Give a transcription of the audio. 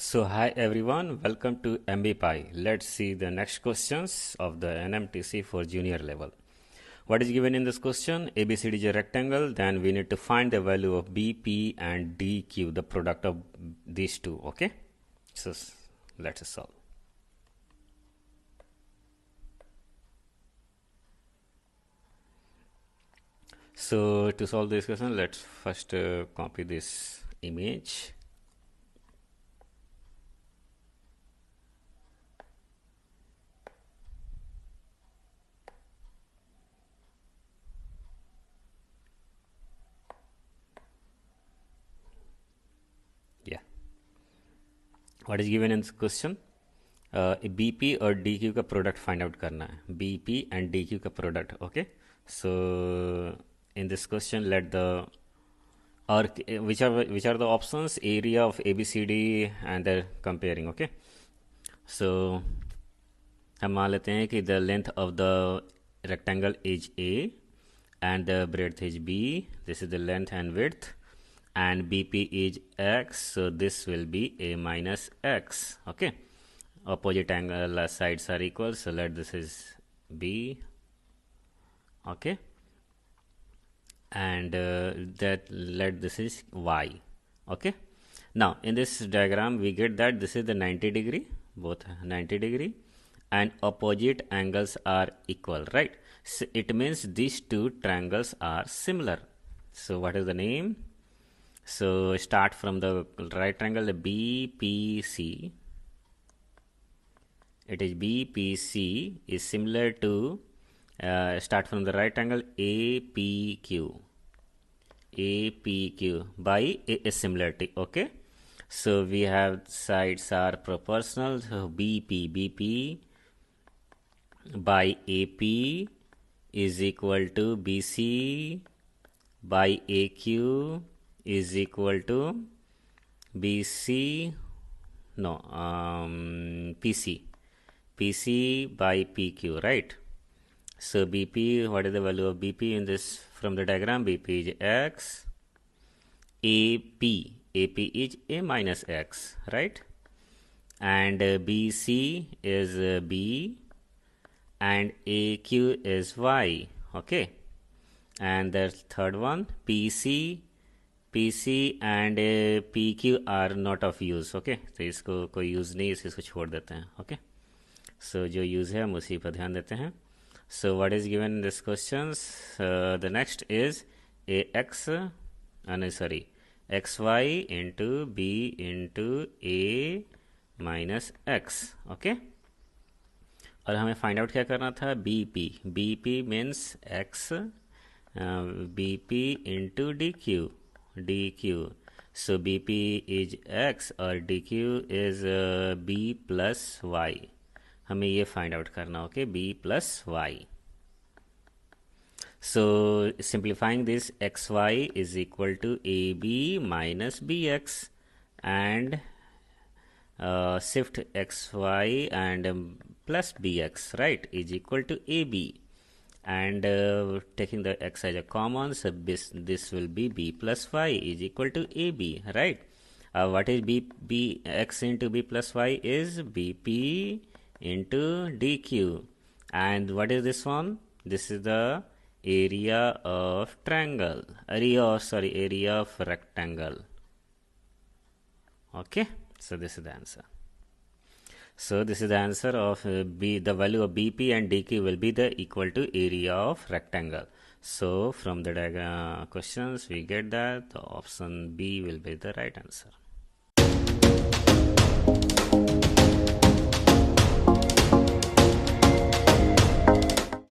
So hi everyone, welcome to AMBIPIE. Let's see the next questions of the NMTC for junior level. What is given in this question? ABCD is a rectangle, then we need to find the value of BP and DQ, the product of these two, okay? So let's solve. So to solve this question, let's first copy this image. Yeah. What is given in this question? BP और DQ का product find out करना है. BP and DQ का product. Okay, so in this question let the और which are the options? Area of ABCD and they're comparing. Okay, so हम मान लेते हैं कि the length of the rectangle is A and the breadth is B. This is the length and width, and BP is X, so this will be A minus X. Okay, opposite angle sides are equal, so let this is B. Okay, and that let this is Y. Okay, now in this diagram we get that this is the 90 degree, both 90 degree, and opposite angles are equal, right? So it means these two triangles are similar. So what is the name? So start from the right triangle, the BPC. It is BPC is similar to start from the right angle APQ. APQ by a similarity. Okay, so we have sides are proportional, so BP by AP is equal to BC by AQ is equal to BC, no, PC by PQ, right? So BP, what is the value of BP in this from the diagram? BP is X, AP is A minus X, right? And BC is B and AQ is Y. Okay, and the third one PC and PQ are not of use. Okay, तो इसको कोई use नहीं, इसको छोड़ देते हैं. Okay, so जो use है हम उसी पर ध्यान देते हैं. So what is given in this questions? The next is xy into B into A minus X. Okay, और हमें फाइंड आउट क्या करना था? BP means X BP into DQ. So BP is X और DQ is B plus Y. हमें ये find out करना. Okay, B plus Y. So simplifying this, XY is equal to AB minus BX and shift XY and plus BX, right, is equal to AB, and taking the X as a common, so this will be B plus Y is equal to AB, right? What is B X into B plus Y is BP into DQ, and what is this one? This is the area of triangle, area of rectangle. Okay, so this is the answer. So this is the answer of B. The value of BP and DQ will be the equal to area of rectangle. So from the questions we get that the option B will be the right answer.